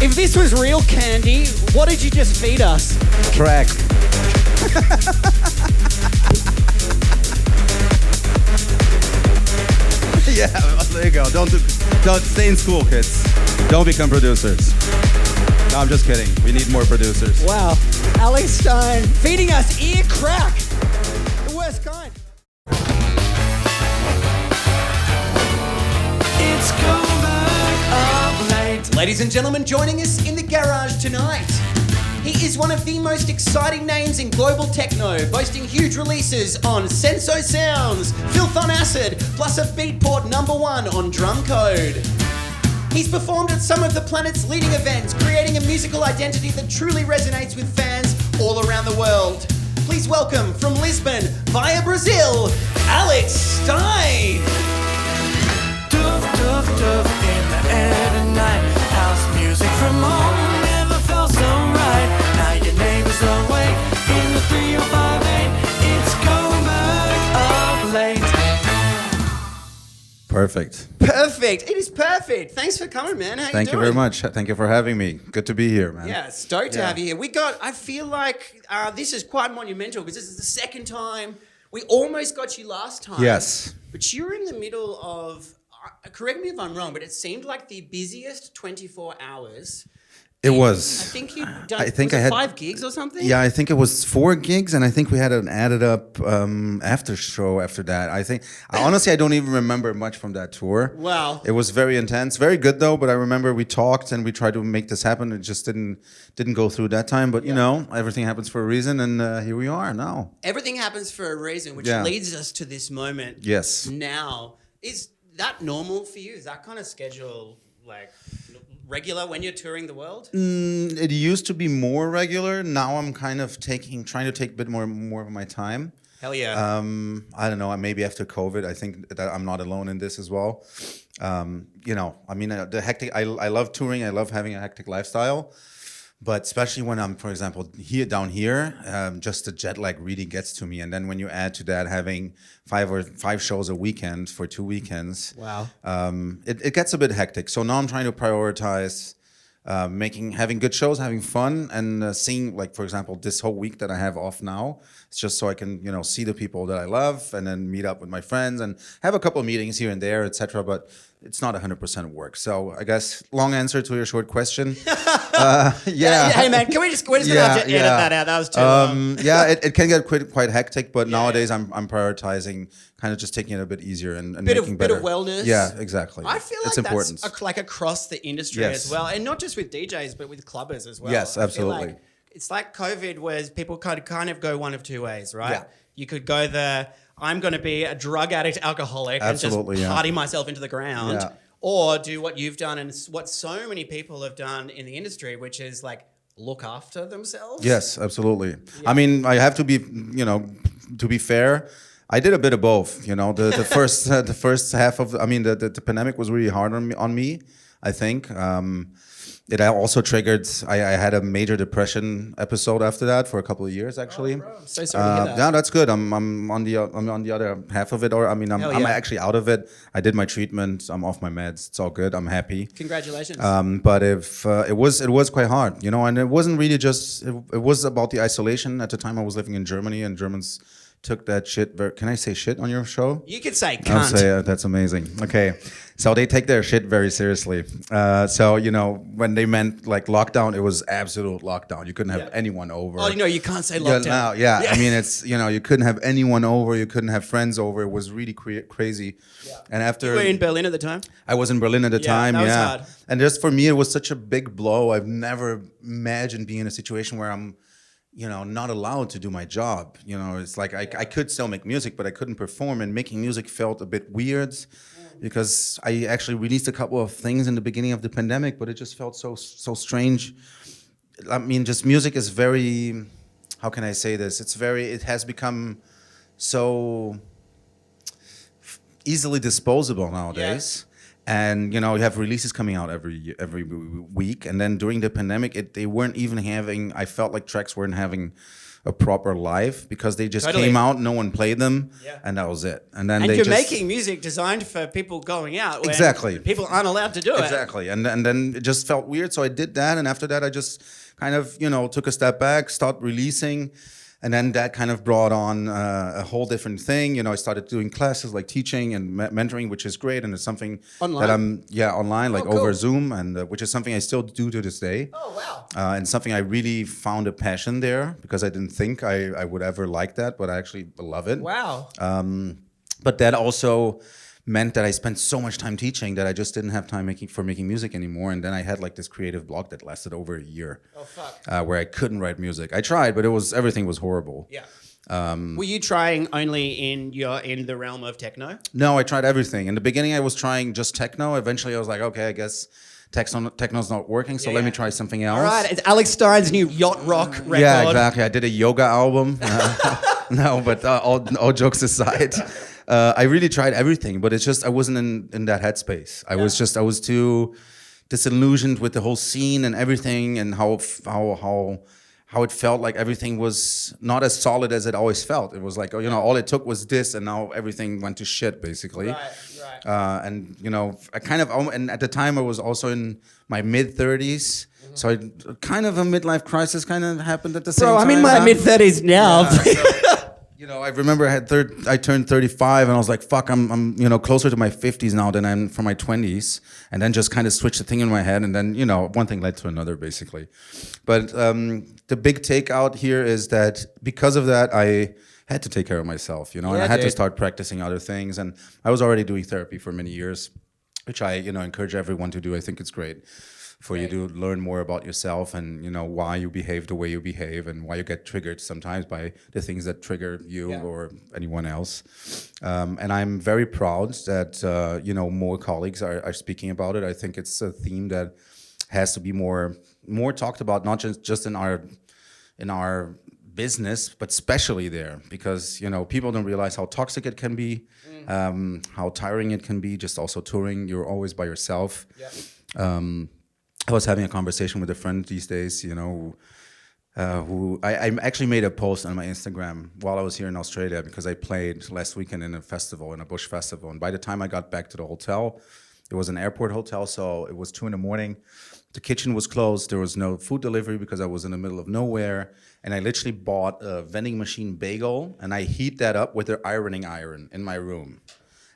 If this was real candy, what did you just feed us? Track. Yeah, there you go. Don't stay in school, kids. Don't become producers. No, I'm just kidding. We need more producers. Wow. Alex Stein feeding us ear crack. The worst kind. It's Coburg up late. Ladies and gentlemen, joining us in the garage tonight. He is one of the most exciting names in global techno, boasting huge releases on Senso Sounds, Filth on Acid, plus a Beatport #1 on Drum Code. He's performed at some of the planet's leading events, creating a musical identity that truly resonates with fans all around the world. Please welcome from Lisbon via Brazil, Alex Stein. Doof, doof, doof in the air tonight. House music from home never felt so right. Now your neighbors are awake in the 3058. It's Coburg up late. Perfect. Perfect. It is perfect. Thanks for coming, man. How you Thank you doing? very much. Thank you for having me. Good to be here, man. Yeah, stoked to Yeah. have you here. I feel like this is quite monumental because this is the second time. We almost got you last time. Yes. But you're in the middle of, correct me if I'm wrong, but it seemed like the busiest 24 hours. It was. I think you'd done, I think was I it had 5 gigs or something? Yeah, I think it was 4 gigs, and I think we had an added up after show after that. Honestly, I don't even remember much from that tour. Wow. It was very intense, very good though. But I remember we talked and we tried to make this happen. It just didn't go through that time. But you know, everything happens for a reason, and here we are now. Everything happens for a reason, which Yeah. leads us to this moment. Yes. Now, is that normal for you? Is that kind of schedule like regular when you're touring the world? It used to be more regular. Now I'm kind of trying to take a bit more of my time. Hell yeah. I don't know. Maybe after COVID, I think that I'm not alone in this as well. You know, I mean, the hectic. I love touring. I love having a hectic lifestyle. But especially when I'm, for example, down here, just the jet lag really gets to me. And then when you add to that having 5 shows a weekend for 2 weekends, Wow. It gets a bit hectic. So now I'm trying to prioritize having good shows, having fun, and seeing, like, for example, this whole week that I have off now. It's just so I can, you know, see the people that I love and then meet up with my friends and have a couple of meetings here and there, etc. But it's not 100% work. So I guess long answer to your short question. Yeah. Hey man, we're just gonna have to edit that out. That was too long. Yeah, it can get quite hectic, but nowadays I'm prioritizing kind of just taking it a bit easier and making better. Bit of wellness. Yeah, exactly. I feel like it's important. that's like across the industry Yes. as well, and not just with DJs, but with clubbers as well. Yes, I feel absolutely. like it's like COVID, where people kind of go one of two ways, right? Yeah. You could go I'm going to be a drug addict, alcoholic, Absolutely, and just yeah. party myself into the ground. Yeah. Or do what you've done and what so many people have done in the industry, which is like look after themselves. Yes, absolutely. Yeah. I mean, I have to be, you know, to be fair, I did a bit of both. You know, the first half of, I mean, the pandemic was really hard on me. I think it also triggered. I had a major depression episode after that for a couple of years, actually. Oh, bro. I'm so sorry to hear that. Yeah, that's good. I'm on the other half of it, or I mean, I'm actually out of it. I did my treatment. I'm off my meds. It's all good. I'm happy. Congratulations. But if it was quite hard, you know, and it wasn't really just. It was about the isolation. At the time, I was living in Germany, and Germans took that shit. Can I say shit on your show? You could say I'll cunt. say that's amazing. Okay, so they take their shit very seriously. So you know, when they meant like lockdown, it was absolute lockdown. You couldn't have anyone over. Oh, you know, you can't say lockdown. Yeah, I mean, it's, you know, you couldn't have anyone over. You couldn't have friends over. It was really crazy. Yeah. And after you were in Berlin at the time. I was in Berlin at the time. That was hard. And just for me, it was such a big blow. I've never imagined being in a situation where I'm, you know, not allowed to do my job. You know, it's like I could still make music, but I couldn't perform, and making music felt a bit weird because I actually released a couple of things in the beginning of the pandemic, but it just felt so strange. I mean, just music is very, how can I say this? It has become so easily disposable nowadays. And you have releases coming out every week, and then during the pandemic, they weren't even having. I felt like tracks weren't having a proper live because they just came out, no one played them, and that was it. And then you're making music designed for people going out. Exactly. People aren't allowed to do it. Exactly. And then it just felt weird, so I did that, and after that, I just kind of took a step back, started releasing. And then that kind of brought on a whole different thing. I started doing classes like teaching and mentoring, which is great. And it's something online? that I'm, online, like over Zoom, and which is something I still do to this day. Oh, wow. And something I really found a passion there because I didn't think I would ever like that, but I actually love it. Wow. But that also meant that I spent so much time teaching that I just didn't have time making music anymore. And then I had like this creative block that lasted over a year. Oh, fuck. Where I couldn't write music. I tried, but everything was horrible. Yeah. Were you trying only in the realm of techno? No, I tried everything. In the beginning, I was trying just techno. Eventually, I was like, okay, I guess techno's not working, so let me try something else. All right, it's Alex Stein's new yacht rock record. Yeah, exactly. I did a yoga album. No, but all jokes aside. I really tried everything, but it's just I wasn't in that headspace. I was too disillusioned with the whole scene and everything, and how it felt like everything was not as solid as it always felt. It was like all it took was this, and now everything went to shit basically. Right. And I kind of, and at the time I was also in my mid-30s. So kind of a midlife crisis kind of happened at the same time. Bro, I'm in my mid-30s now. Yeah, I remember I turned 35 and I was like, fuck, I'm closer to my 50s now than I'm from my 20s. And then just kind of switched the thing in my head, and then one thing led to another basically. But the big takeout here is that because of that, I had to take care of myself, and I had to start practicing other things. And I was already doing therapy for many years, which I encourage everyone to do. I think it's great for you to learn more about yourself and why you behave the way you behave and why you get triggered sometimes by the things that trigger you or anyone else. And I'm very proud that more colleagues are speaking about it. I think it's a theme that has to be more talked about, not just in our business, but especially there, because people don't realize how toxic it can be, how tiring it can be. Just also touring, you're always by yourself. I was having a conversation with a friend these days, who I actually made a post on my Instagram while I was here in Australia, because I played last weekend in a bush festival. And by the time I got back to the hotel, it was an airport hotel, so it was 2 a.m. The kitchen was closed. There was no food delivery because I was in the middle of nowhere. And I literally bought a vending machine bagel, and I heat that up with an ironing iron in my room.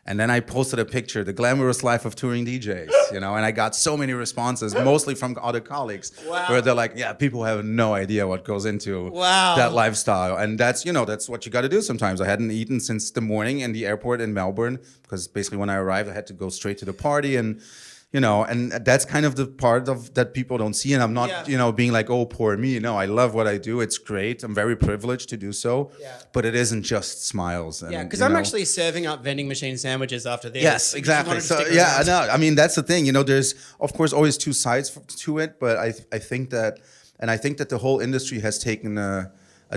And then I posted a picture, the glamorous life of touring DJs, and I got so many responses, mostly from other colleagues, where they're like, yeah, people have no idea what goes into that lifestyle. And that's what you got to do sometimes. I hadn't eaten since the morning in the airport in Melbourne, because basically when I arrived, I had to go straight to the party, and and that's kind of the part of that people don't see. And I'm not, being like, oh, poor me. No, I love what I do. It's great. I'm very privileged to do so. Yeah. But it isn't just smiles. And, because I'm actually serving up vending machine sandwiches after this. Yes, exactly. So no, I mean, that's the thing. There's of course always two sides to it, but I think that the whole industry has taken a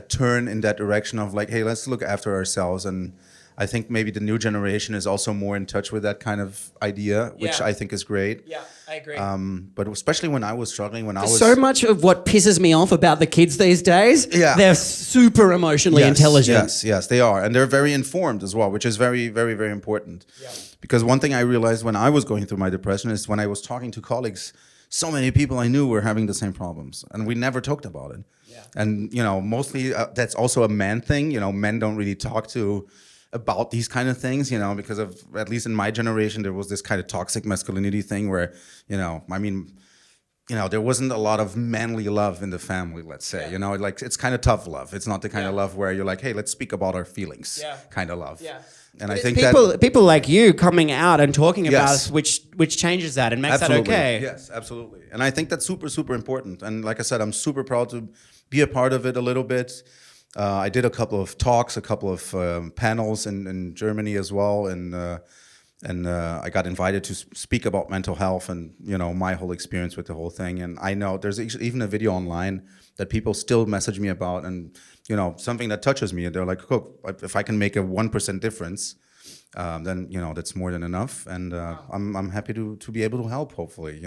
turn in that direction of like, hey, let's look after ourselves. And I think maybe the new generation is also more in touch with that kind of idea, which I think is great. Yeah, I agree. But especially when I was struggling, so much of what pisses me off about the kids these days, they're super emotionally intelligent. Yes, they are. And they're very informed as well, which is very, very, very important. Yeah. Because one thing I realized when I was going through my depression is when I was talking to colleagues, so many people I knew were having the same problems, and we never talked about it. Yeah. And, mostly that's also a man thing. Men don't really talk about these kind of things, because of, at least in my generation, there was this kind of toxic masculinity thing where, there wasn't a lot of manly love in the family, let's say, like it's kind of tough love. It's not the kind of love where you're like, hey, let's speak about our feelings kind of love. Yeah. And I think people like you coming out and talking about us, which changes that and makes that okay. Yes, absolutely. And I think that's super, super important. And like I said, I'm super proud to be a part of it a little bit. I did a couple of talks, a couple of panels in Germany as well, and I got invited to speak about mental health and my whole experience with the whole thing. And I know there's even a video online that people still message me about, and something that touches me. And they're like, "Look, if I can make a 1% difference then that's more than enough. And I'm happy to be able to help. Hopefully,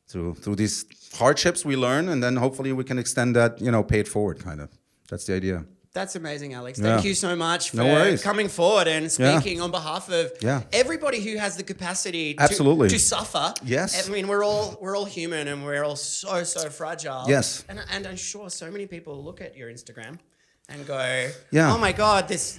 through these hardships we learn, and then hopefully we can extend that, pay it forward, kind of. That's the idea. That's amazing, Alex. Thank you so much for worries. coming forward and speaking on behalf of everybody who has the capacity to suffer. Yes. I mean, we're all human, and we're all so fragile. Yes. And I'm sure so many people look at your Instagram and go, Yeah. oh my God, this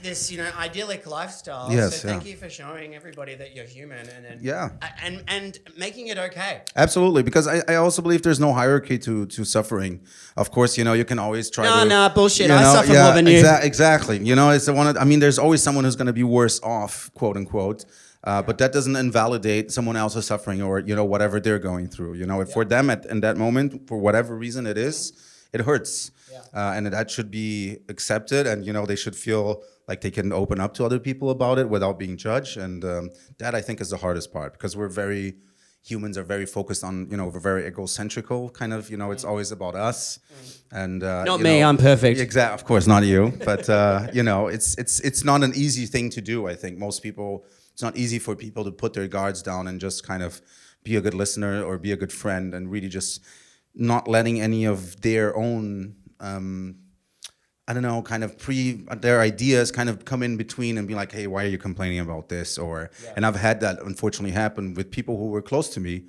idyllic lifestyle. Yes, so thank you for showing everybody that you're human and making it okay. Absolutely, because I also believe there's no hierarchy to suffering. Of course, you can always try to... No, bullshit. I suffer more than you. Exactly. It's there's always someone who's going to be worse off, quote unquote. But that doesn't invalidate someone else's suffering or, whatever they're going through. For them in that moment, for whatever reason it is, it hurts. And that should be accepted, and they should feel like they can open up to other people about it without being judged. And that I think is the hardest part, because humans are very focused on, we're very egocentrical kind of, it's always about us. And not me, I'm perfect. Exactly, of course, not you. But it's not an easy thing to do. I think most people, it's not easy for people to put their guards down and just kind of be a good listener or be a good friend, and really just not letting any of their own their ideas kind of come in between and be like, hey, why are you complaining about this? And I've had that unfortunately happen with people who were close to me,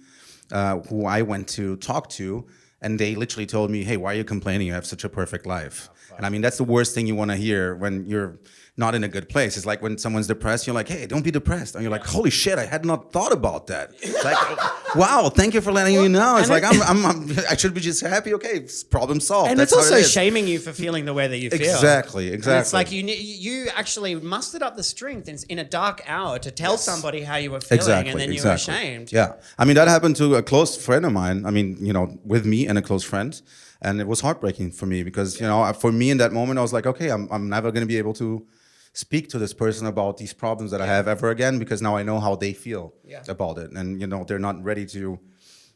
who I went to talk to, and they literally told me, hey, why are you complaining? You have such a perfect life. And I mean, that's the worst thing you want to hear when you're not in a good place. It's like when someone's depressed, you're like, hey, don't be depressed. And you're like, holy shit, I had not thought about that. It's like, wow, thank you for letting me know. It's like, I should be just happy. Okay, problem solved. And that's it's also how it is. shaming you for feeling the way that you feel. Exactly. And it's like you actually mustered up the strength in a dark hour to tell somebody how you were feeling, and then you were ashamed. Yeah. I mean, that happened to a close friend of mine. I mean, with me and a close friend. And it was heartbreaking for me because, for me in that moment, I was like, okay, I'm never going to be able to speak to this person about these problems that I have ever again, because now I know how they feel about it. And, they're not ready to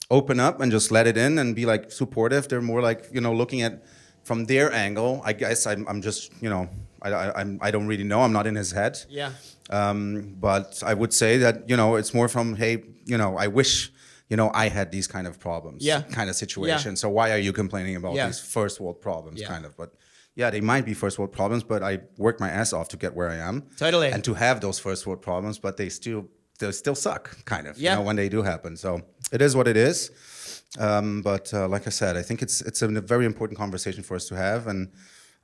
open up and just let it in and be like supportive. They're more like, looking at from their angle. I guess I'm just, I don't really know. I'm not in his head. Yeah. But I would say that, it's more from, hey, I wish... I had these kind of problems, kind of situation. So why are you complaining about these first world problems, kind of? But they might be first world problems, but I worked my ass off to get where I am. Totally. And to have those first world problems, but they still suck, kind of, when they do happen. So it is what it is. But like I said, I think it's a very important conversation for us to have. And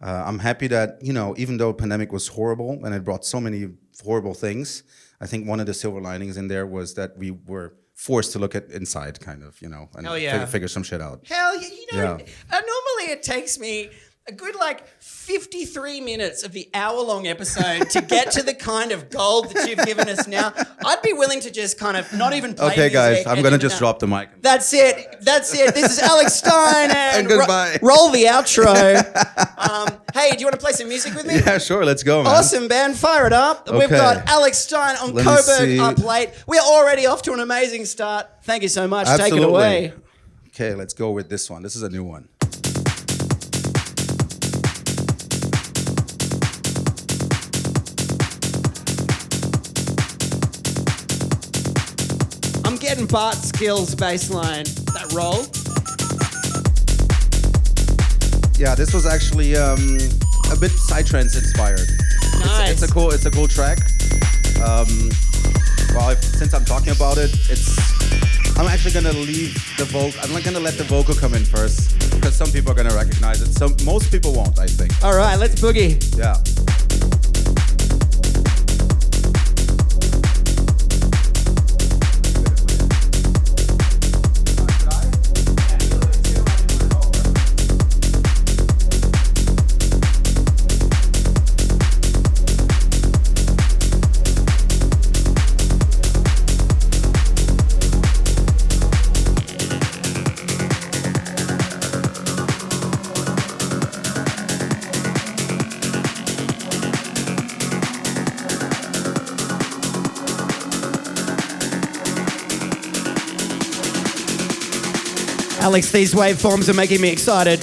I'm happy that, even though the pandemic was horrible and it brought so many horrible things, I think one of the silver linings in there was that we were forced to look at inside, kind of, and figure some shit out. Hell, normally it takes me a good 53 minutes of the hour-long episode to get to the kind of gold that you've given us now. I'd be willing to just kind of not even play Okay, music. guys, I'm going to just drop the mic. That's it. This is Alex Stein, and goodbye. Roll the outro. Hey, do you want to play some music with me? Yeah, sure. Let's go, man. Awesome, band. Fire it up. We've got Alex Stein on Coburg up late. We're already off to an amazing start. Thank you so much. Absolutely. Take it away. Okay, let's go with this one. This is a new one. I'm getting BART SKILS bassline. That roll. Yeah, this was actually a bit psytrance inspired. Nice. It's a cool track. Since I'm talking about it, I'm actually gonna leave the vocal. I'm not gonna let the vocal come in first, because some people are gonna recognize it. So most people won't, I think. All right, let's boogie. Yeah. Alex, these waveforms are making me excited.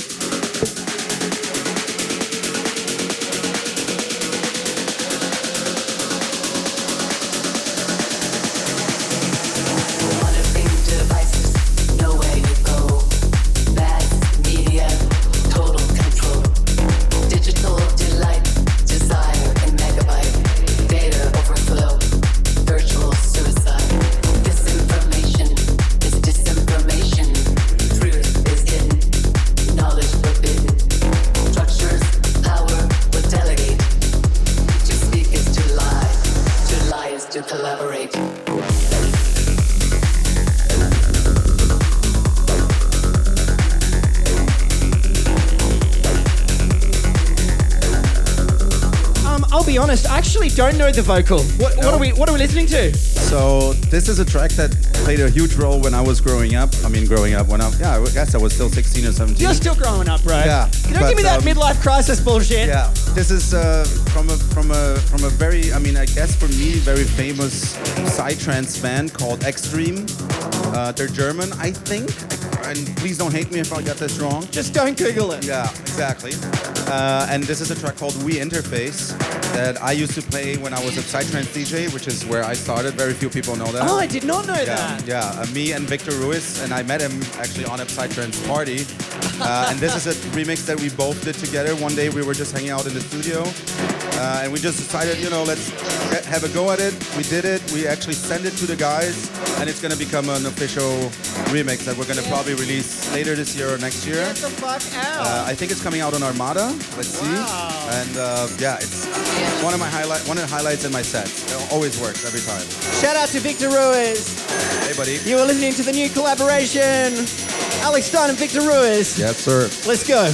be honest, I actually don't know the vocal. What are we listening to? So this is a track that played a huge role when I was growing up. I guess I was still 16 or 17. You're still growing up, bro. Yeah. You don't give me that midlife crisis bullshit. Yeah, this is from a very, I guess for me, very famous psytrance band called Extreme. They're German, I think. And please don't hate me if I got this wrong. Just don't Google it. Yeah, exactly. And this is a track called We Interface that I used to play when I was a psytrance DJ, which is where I started. Very few people know that. Oh, I did not know that. Yeah, me and Victor Ruiz, and I met him actually on a psytrance party. And this is a remix that we both did together. One day we were just hanging out in the studio, and we just decided, let's have a go at it. We did it. We actually sent it to the guys, and it's going to become an official remix that we're going to probably release later this year or next year. Get the fuck out. I think it's coming out on Armada. Let's see. And it's one of the highlights in my set. It always works every time. Shout out to Victor Ruiz. Hey, buddy. You are listening to the new collaboration, Alex Stein and Victor Ruiz. Yes, sir. Let's go.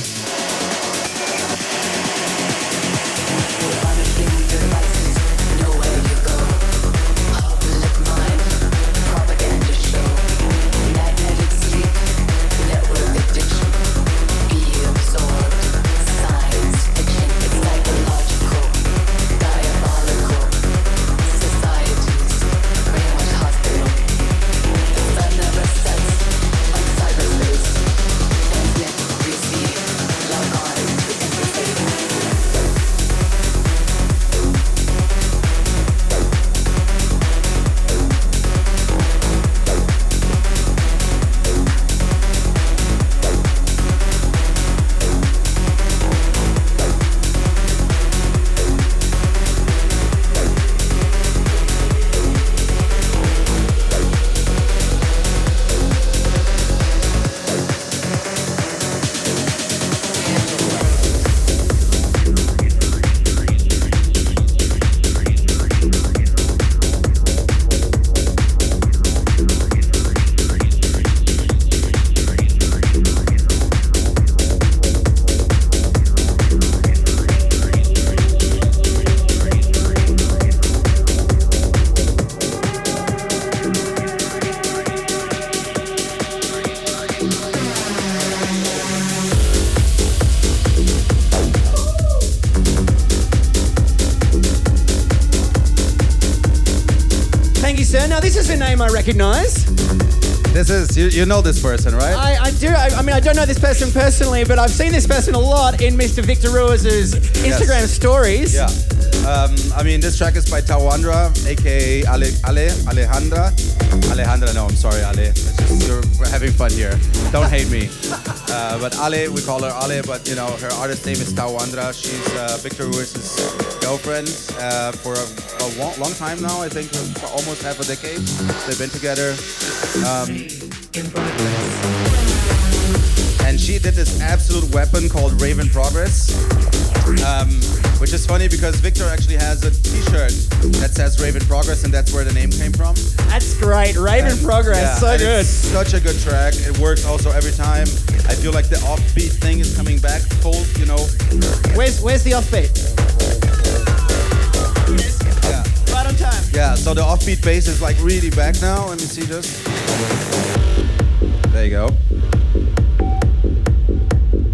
Now, this is a name I recognize. This is, you know this person, right? I do. I don't know this person personally, but I've seen this person a lot in Mr. Victor Ruiz's Instagram stories. Yeah. This track is by ANDRA, aka Alejandra. Alejandra, no, I'm sorry, Ale. It's just, we're having fun here. Don't hate me. But Ale, we call her Ale, but her artist name is ANDRA. She's Victor Ruiz's girlfriend for a long time now. I think for almost half a decade. They've been together. And she did this absolute weapon called Rave in Progress. Which is funny because Victor actually has a t-shirt that says Rave in Progress, and that's where the name came from. That's great. Rave in Progress, so good. It's such a good track. It works also every time. I feel like the offbeat thing is coming back full, Where's the offbeat? Yeah. Right on time. Yeah, so the offbeat bass is like really back now. Let me see just. There you go.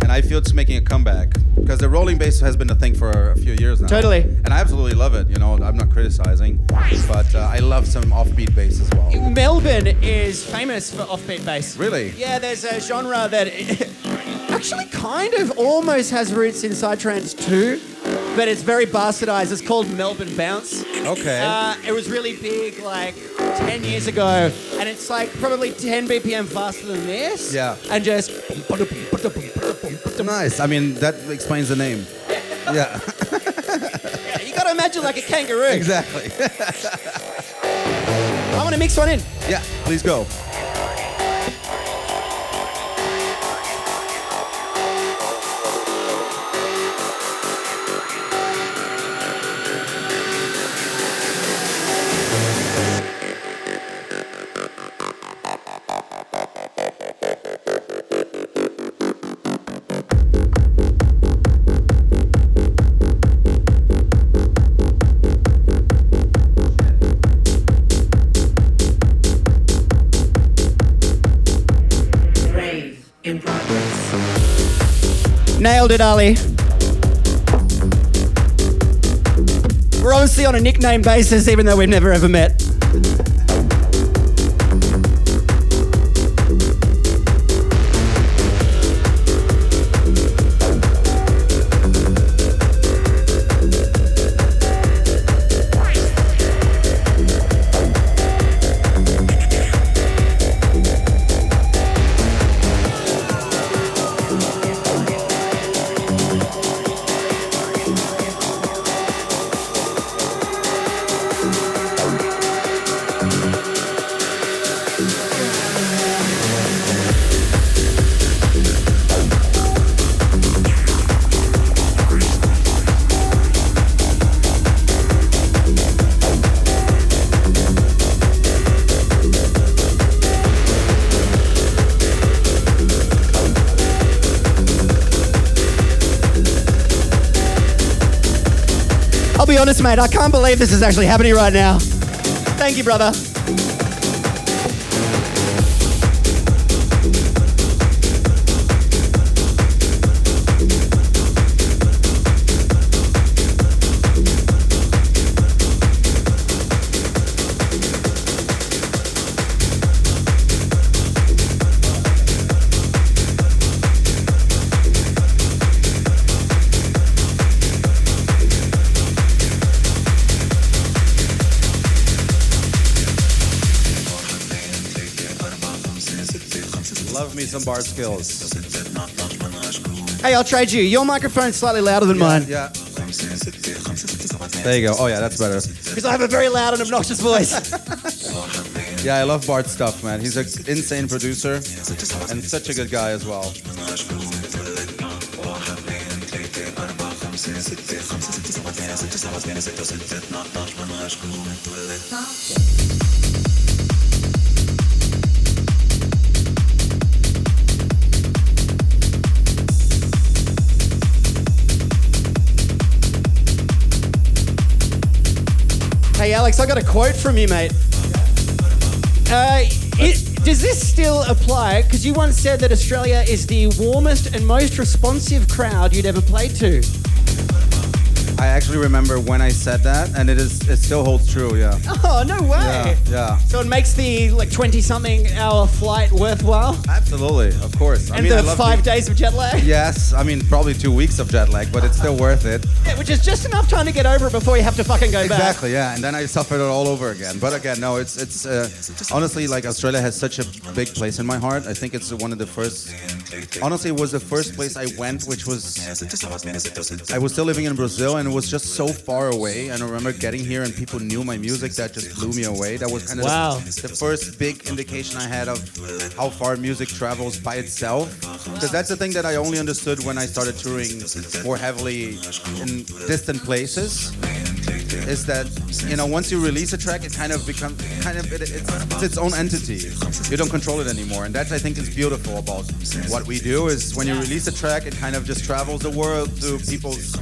And I feel it's making a comeback. Because the rolling bass has been a thing for a few years now. Totally. And I absolutely love it. I'm not criticizing. But I love some offbeat bass as well. Melbourne is famous for offbeat bass. Really? Yeah, there's a genre that actually kind of almost has roots in psytrance too. But it's very bastardized. It's called Melbourne Bounce. Okay. It was really big like 10 years ago. And it's like probably 10 BPM faster than this. Yeah. And just... Nice. That explains the name. Yeah. Yeah, you got to imagine like a kangaroo. Exactly. I want to mix one in. Yeah, please go. Nailed it, Ali. We're obviously on a nickname basis, even though we've never ever met. I'll be honest, mate, I can't believe this is actually happening right now. Thank you, brother. Love me some BART skills. Hey, I'll trade you. Your microphone's slightly louder than mine. Yeah. There you go. Oh yeah, that's better. Because I have a very loud and obnoxious voice. Yeah, I love Bart stuff, man. He's an insane producer and such a good guy as well. Hey, Alex, I got a quote from you, mate. Does this still apply? Because you once said that Australia is the warmest and most responsive crowd you'd ever played to. I actually remember when I said that, and it still holds true, yeah. Oh, no way. Yeah. So it makes the 20-something hour flight worthwhile? Absolutely, of course. And the 5 days of jet lag? Yes, I mean, probably 2 weeks of jet lag, but it's still worth it. Yeah, which is just enough time to get over it before you have to fucking go back. Exactly, yeah, and then I suffered it all over again. But again, no, it's honestly, Australia has such a big place in my heart. I think it's one of the first, honestly, it was the first place I went, which was, I was still living in Brazil, and it was just so far away. And I remember getting here and people knew my music. That just blew me away. That was kind of the first big indication I had of how far music travels by itself. Because that's the thing that I only understood when I started touring more heavily in distant places. Is that, once you release a track, it kind of becomes, it's its own entity. You don't control it anymore. And that, I think, is beautiful about what we do, is when you release a track, it kind of just travels the world through people's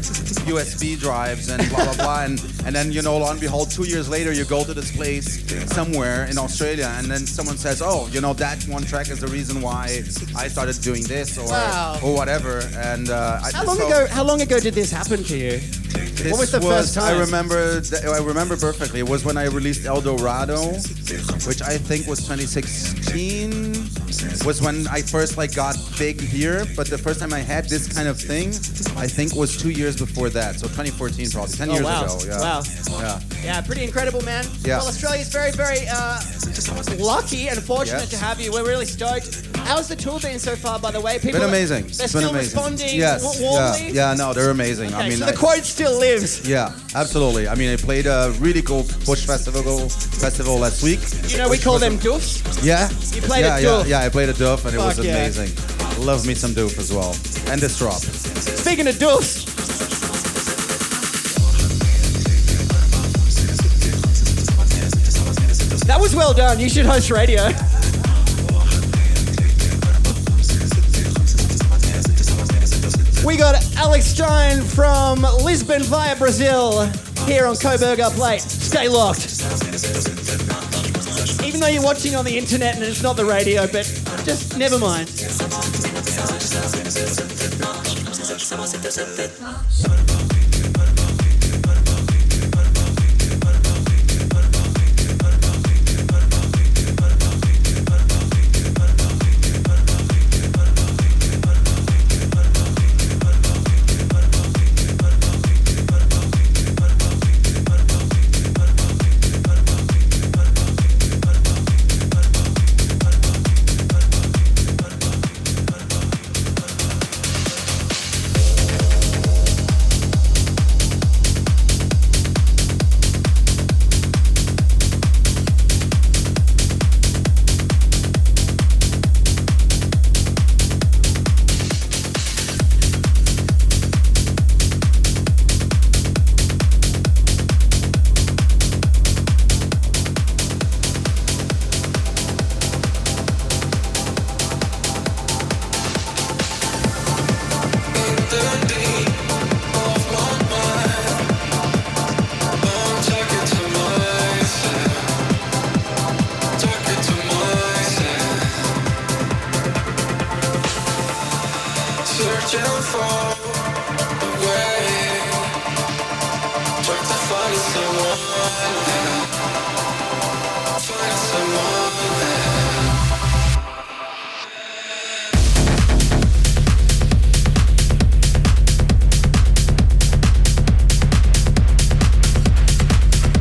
USB drives and blah, blah, blah. And then, lo and behold, 2 years later, you go to this place somewhere in Australia, and then someone says, oh, that one track is the reason why I started doing this or whatever. And How long ago did this happen to you? What was the first time? I remember perfectly. It was when I released El Dorado, which I think was 2016. Was when I first got big here. But the first time I had this kind of thing, I think was 2 years before that. So 2014, probably 10 years ago. Yeah. Wow. Yeah, pretty incredible, man. Yeah. Well, Australia's very, very lucky and fortunate to have you. We're really stoked. How's the tour been so far, by the way? People, been amazing. They're still responding warmly? Yeah, no, they're amazing. Okay, so the quote still lives. Yeah, absolutely. I mean, I played a really cool Bush festival last week. We call them doofs? Yeah. You played a doof? Yeah, I played a doof, and it was amazing. Love me some doof as well. And this drop. Speaking of doofs, that was well done. You should host radio. We got Alex Stein from Lisbon via Brazil here on Coburg Up Late. Stay locked. Even though you're watching on the internet and it's not the radio, but just never mind.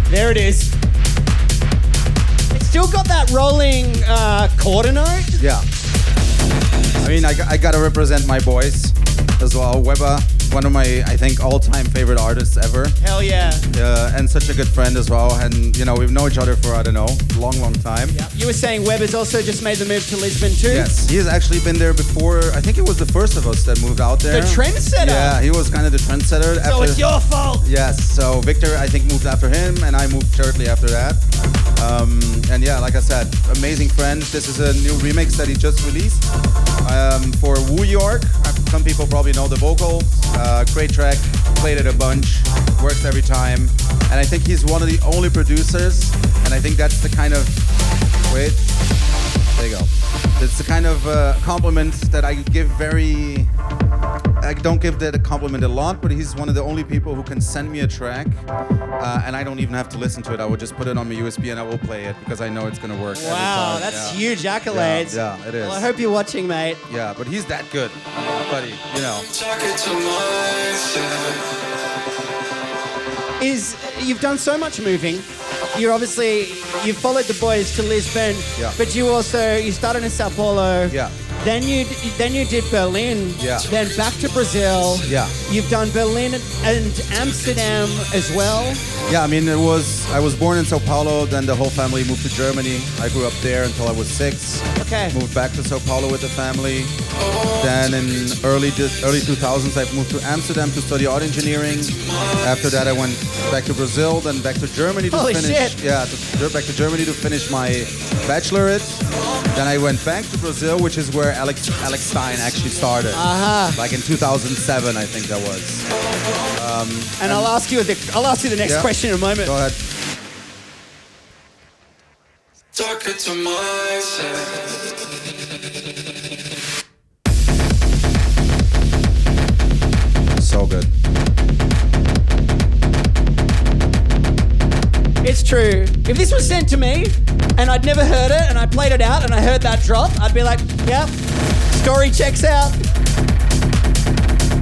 There it is. It's still got that rolling quarter note. Yeah. I mean, I gotta represent my boys as well. Wehbba, one of my, I think, all-time favorite artists ever. Hell yeah. And such a good friend as well. And, you know, we've known each other for, I don't know, long time. Yeah. You were saying Wehbba's also just made the move to Lisbon too? Yes, he has actually been there before. I think it was the first of us that moved out there. The trendsetter? Yeah, he was kind of the trendsetter. So it's your fault. Yes, so Victor, I think, moved after him, and I moved shortly after that. And yeah, like I said, amazing friend. This is a new remix that he just released for Woo York. Some people probably know the vocal. Great track, played it a bunch, works every time. And I think he's one of the only producers, and I think that's the kind of, wait, there you go. It's the kind of compliment that I give very, I don't give that a compliment a lot, but he's one of the only people who can send me a track, and I don't even have to listen to it. I will just put it on my USB and I will play it because I know it's gonna work. Wow, every time. that's huge accolades. Yeah, it is. Well, I hope you're watching, mate. Yeah, but he's that good, buddy. You know. You've done so much moving. You're obviously, you followed the boys to Lisbon, Yeah. but you started in Sao Paulo. Yeah. Then you did Berlin. Yeah. Then back to Brazil. Yeah. You've done Berlin and Amsterdam as well. Yeah, I mean, I was born in Sao Paulo, then the whole family moved to Germany. I grew up there until I was 6. Okay. Moved back to Sao Paulo with the family. Then in early 2000s, I moved to Amsterdam to study art engineering. After that, I went back to Brazil, then back to Germany to Holy finish. shit. Yeah, back to Germany to finish my bachelorette. Then I went back to Brazil, which is where Alex Stein actually started. Like in 2007, I think that was. And I'll ask you the next Yeah. question in a moment. Go ahead. Talking to myself. So good. It's true. If this was sent to me and I'd never heard it and I played it out and I heard that drop, I'd be like, yep, story checks out.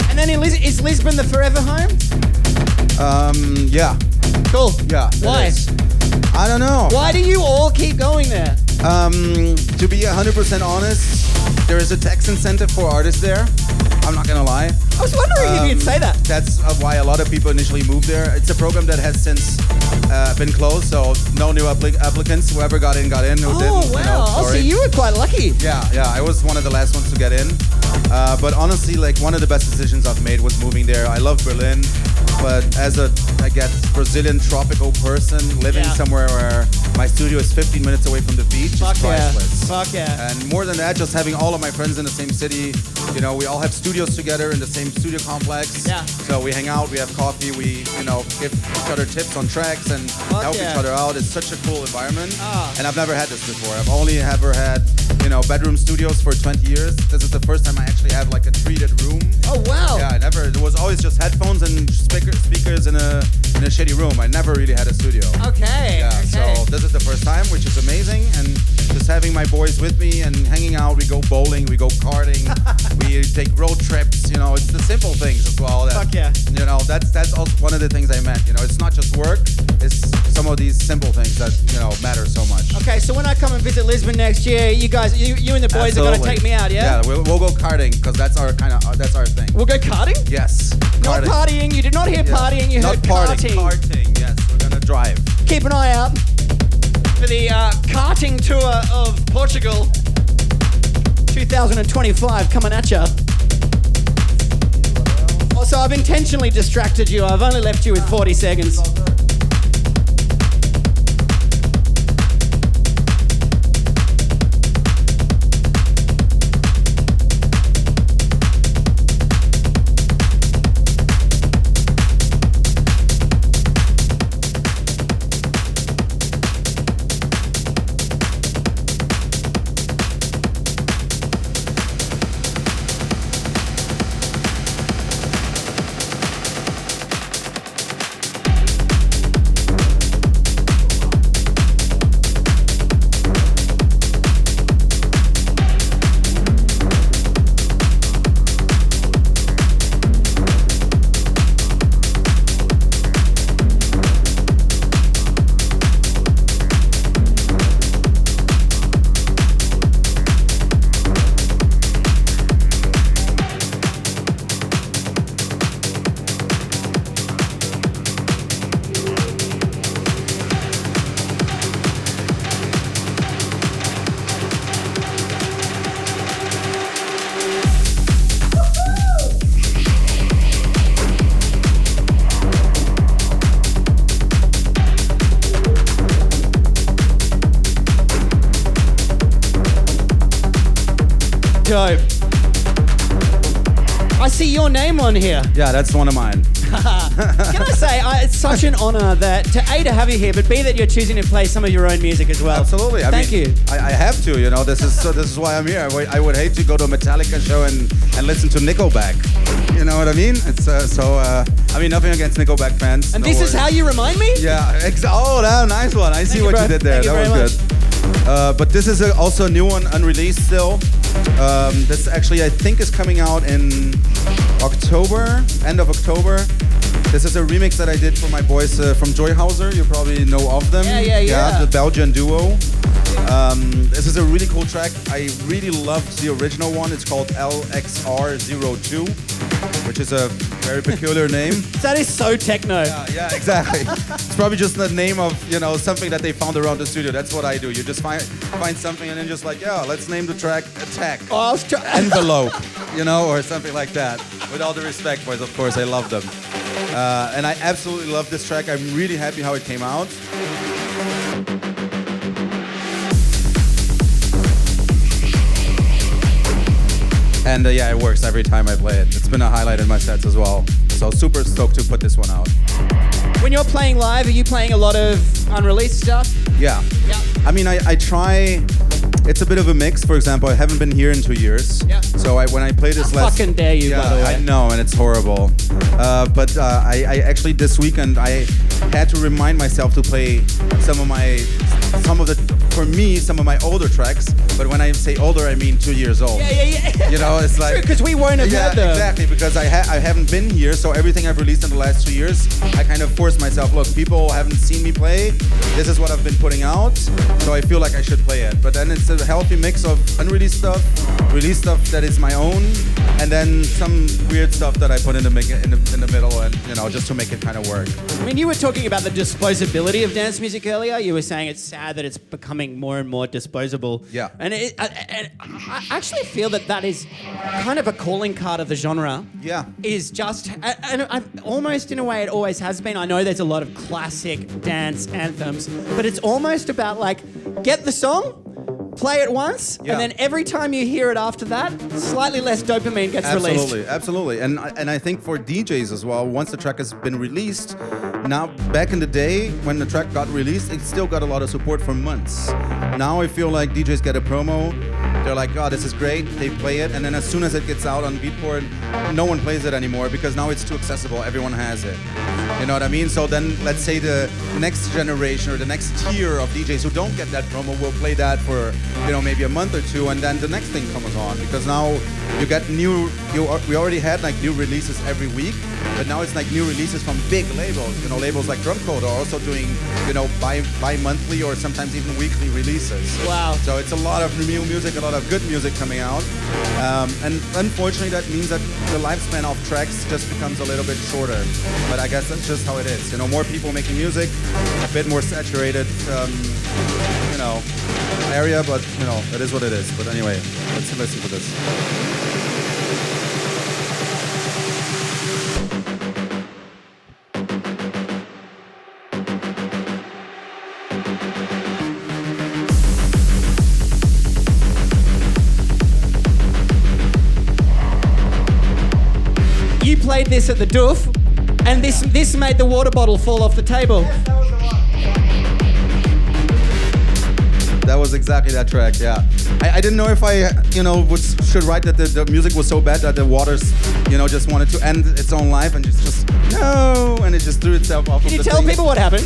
And then is Lisbon the forever home? Yeah. Cool. Yeah. it Why? is. I don't know. Why do you all keep going there? To be 100% honest, there is a tax incentive for artists there. I'm not gonna lie. I was wondering if you'd say that. That's why a lot of people initially moved there. It's a program that has since been closed, so no new applicants. Whoever got in, got in. Who didn't, Oh, wow. Oh, so sorry. you were quite lucky. Yeah, I was one of the last ones to get in. But honestly, like one of the best decisions I've made was moving there. I love Berlin, but as a, I guess, Brazilian tropical person living Yeah. somewhere where my studio is 15 minutes away from the beach is Fuck yeah. priceless. Fuck yeah. And more than that, just having all of my friends in the same city. You know, we all have studios together in the same studio complex. Yeah. So we hang out, we have coffee, we, give each other tips on tracks and Fuck help yeah. each other out. It's such a cool environment. Ah. And I've never had this before. I've only ever had, bedroom studios for 20 years. This is the first time I actually have like a treated room. Oh wow! Yeah, it was always just headphones and speakers in a shitty room. I never really had a studio. Okay. Yeah, okay. so this is the first time, which is amazing, and just having my boys with me and hanging out. We go bowling, we go karting, we take road trips. It's the simple things as well. Fuck yeah. That's also one of the things I meant. It's not just work. It's some of these simple things that matter so much. Okay, so when I come and visit Lisbon next year, you guys, you and the boys are gonna take me out, yeah? Yeah, we'll go karting because that's our thing. We'll go karting? Yes. Not partying. You did not hear partying. You heard karting. Karting. Yes, we're gonna drive. Keep an eye out for the karting tour of Portugal 2025 coming at ya. Also, I've intentionally distracted you. I've only left you with 40 seconds. Dope. I see your name on here. Yeah, that's one of mine. Can I say, it's such an honor that to have you here, but B, that you're choosing to play some of your own music as well. Absolutely. Thank you. I have to. This is why I'm here. I would hate to go to a Metallica show and listen to Nickelback. You know what I mean? It's nothing against Nickelback fans. And this is how you remind me? Yeah. Nice one. I see what you did there. That was good. But this is also a new one, unreleased still. This actually, I think, is coming out in October, end of October. This is a remix that I did for my boys from JOYHAUSER. You probably know of them. Yeah. The Belgian duo. This is a really cool track. I really loved the original one. It's called LXR02, which is a very peculiar name. That is so techno. Yeah, exactly. It's probably just the name of something that they found around the studio. That's what I do. You just find something and then just like, let's name the track Attack. Envelope, or something like that. With all the respect, boys, of course, I love them. And I absolutely love this track. I'm really happy how it came out. And it works every time I play it. It's been a highlight in my sets as well. So super stoked to put this one out. When you're playing live, are you playing a lot of unreleased stuff? Yeah. I mean, I try. It's a bit of a mix. For example, I haven't been here in 2 years. Yeah. So when I play this last... fucking dare you, by the way. I know, and it's horrible. But I actually, this weekend, I had to remind myself to play some of my older tracks. But when I say older, I mean 2 years old. Yeah. It's like... Because we won't have had them. Exactly, because I haven't been here, so everything I've released in the last 2 years, I kind of forced myself, look, people haven't seen me play, this is what I've been putting out, so I feel like I should play it. But then it's a healthy mix of unreleased stuff, released stuff that is my own, and then some weird stuff that I put in the middle, and just to make it kind of work. I mean, you were talking about the disposability of dance music earlier. You were saying it's sad that it's becoming more and more disposable. Yeah. And I actually feel that is kind of a calling card of the genre. Yeah. Is just, and almost in a way it always has been. I know there's a lot of classic dance anthems, but it's almost about like, get the song, play it once, and then every time you hear it after that, slightly less dopamine gets released. Absolutely. And I think for DJs as well, once the track has been released, now back in the day when the track got released, it still got a lot of support for months. Now I feel like DJs get a promo, They're like, oh, this is great. They play it, and then as soon as it gets out on Beatport, no one plays it anymore because now it's too accessible. Everyone has it. You know what I mean? So then let's say the next generation or the next tier of DJs who don't get that promo will play that for, you know, maybe a month or two, and then the next thing comes on, because now you get we already had like new releases every week, but now it's like new releases from big labels. You know, labels like Drumcode are also doing, you know, bi-monthly or sometimes even weekly releases. Wow. So it's a lot of new music, a lot of good music coming out. And unfortunately that means that the lifespan of tracks just becomes a little bit shorter. But I guess that's just how it is. You know, more people making music, a bit more saturated, you know, area, but you know, it is what it is. But anyway, let's listen to this. You played this at the Doof, and this made the water bottle fall off the table. That was exactly that track, yeah. I didn't know if I, you know, should write that the music was so bad that the waters, you know, just wanted to end its own life and just no, and it just threw itself off of the Can you tell people what happened?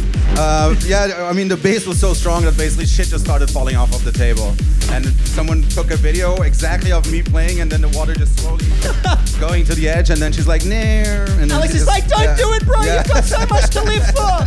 Yeah, I mean, the bass was so strong that basically shit just started falling off of the table. And someone took a video exactly of me playing, and then the water just slowly going to the edge, and then she's like, nah. And then Alex is like, don't do it, bro, you've got so much to live for.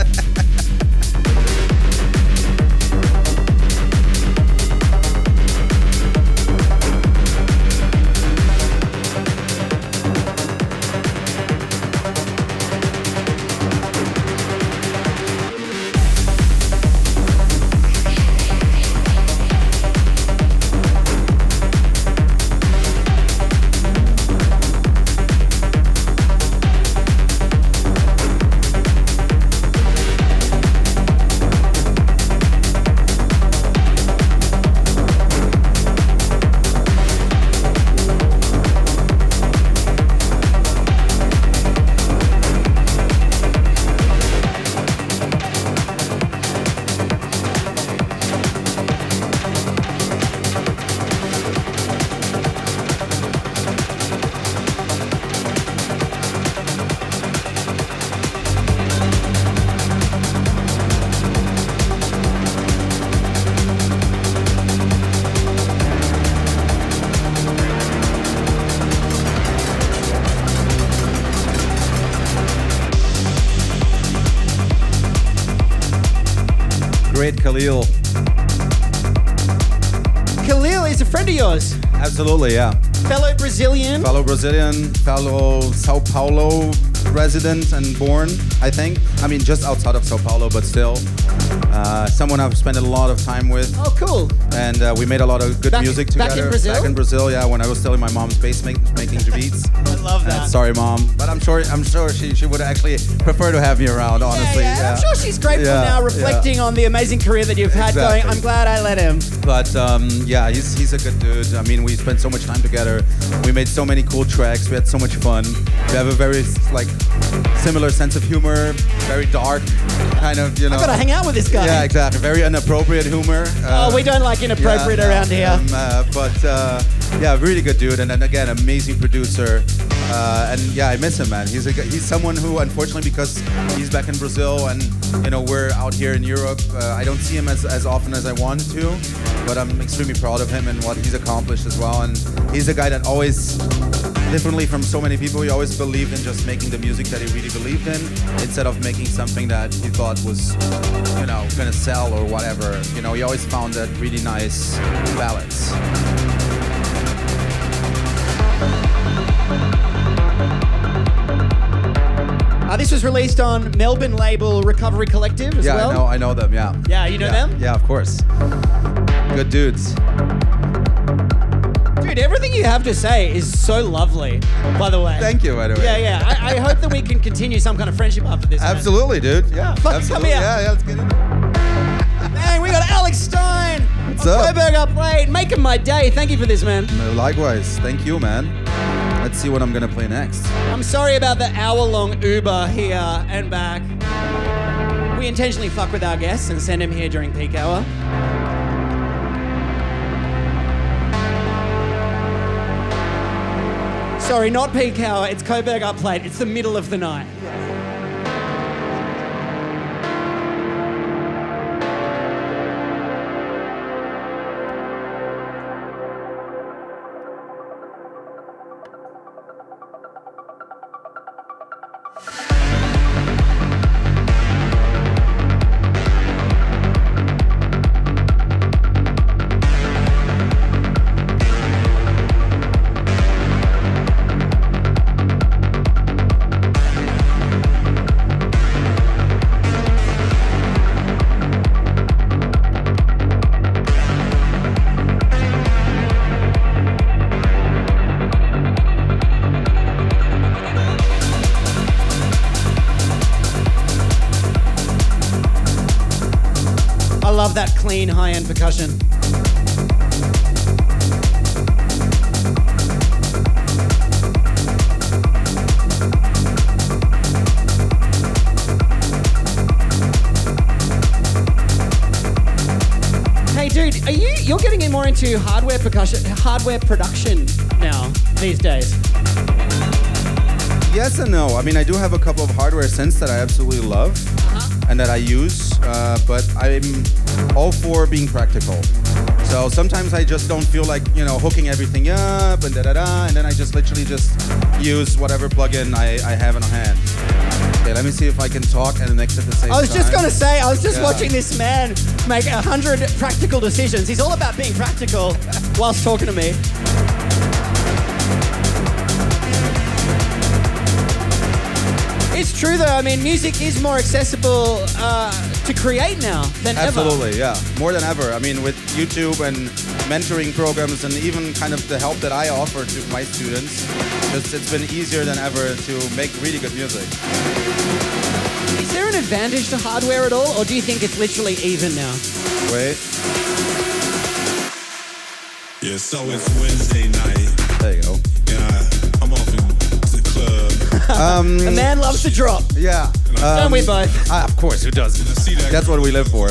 Great Kalil. Kalil is a friend of yours. Absolutely, yeah. Fellow Brazilian. Fellow Sao Paulo resident and born, I think. I mean, just outside of Sao Paulo, but still. Someone I've spent a lot of time with. Oh, cool. And we made a lot of good music together. Back in Brazil? Back in Brazil, yeah, when I was still in my mom's basement making beats. I love that. Sorry, Mom. But I'm sure she would actually prefer to have me around, honestly. Yeah. I'm sure she's grateful now, reflecting on the amazing career that you've had going. I'm glad I let him. But yeah, he's a good dude. I mean, we spent so much time together. We made so many cool tracks. We had so much fun. We have a very like similar sense of humor, very dark, kind of, you know. I gotta hang out with this guy. Yeah, exactly. Very inappropriate humor. We don't like inappropriate around here. Yeah, really good dude, and then again, amazing producer. And yeah, I miss him, man. He's someone who, unfortunately, because he's back in Brazil and you know we're out here in Europe, I don't see him as often as I want to. But I'm extremely proud of him and what he's accomplished as well. And he's a guy that always, differently from so many people, he always believed in just making the music that he really believed in, instead of making something that he thought was, you know, gonna sell or whatever. You know, he always found that really nice balance. This was released on Melbourne label Recovery Collective as well. Yeah, I know them, yeah. Yeah, you know them? Yeah, of course. Good dudes. Dude, everything you have to say is so lovely, by the way. Thank you, by the way. Yeah. I hope that we can continue some kind of friendship after this. Absolutely, dude. Yeah. Fucking come here. Yeah, let's get it. Man, we got Alex Stein. What's up? Coburg up late, making my day. Thank you for this, man. Likewise. Thank you, man. Let's see what I'm gonna play next. I'm sorry about the hour-long Uber here and back. We intentionally fuck with our guests and send him here during peak hour. Sorry, not peak hour. It's Coburg up late. It's the middle of the night. I love that clean high-end percussion. Hey dude, you're getting in more into hardware production now these days? Yes and no. I mean, I do have a couple of hardware synths that I absolutely love and that I use, but I'm all for being practical. So sometimes I just don't feel like, hooking everything up and da-da-da, and then I just literally just use whatever plugin I have in hand. Okay, let me see if I can talk and mix at the same time. I was just going to say, I was just watching this man make 100 practical decisions. He's all about being practical whilst talking to me. It's true though, I mean, music is more accessible to create now than ever. Absolutely, yeah. More than ever. I mean, with YouTube and mentoring programs and even kind of the help that I offer to my students, it's been easier than ever to make really good music. Is there an advantage to hardware at all, or do you think it's literally even now? Wait. Yeah, so it's Wednesday night. There you go. And I'm off into the club. The man loves to drop. Yeah. Don't we both? Of course, who doesn't? That's what we live for.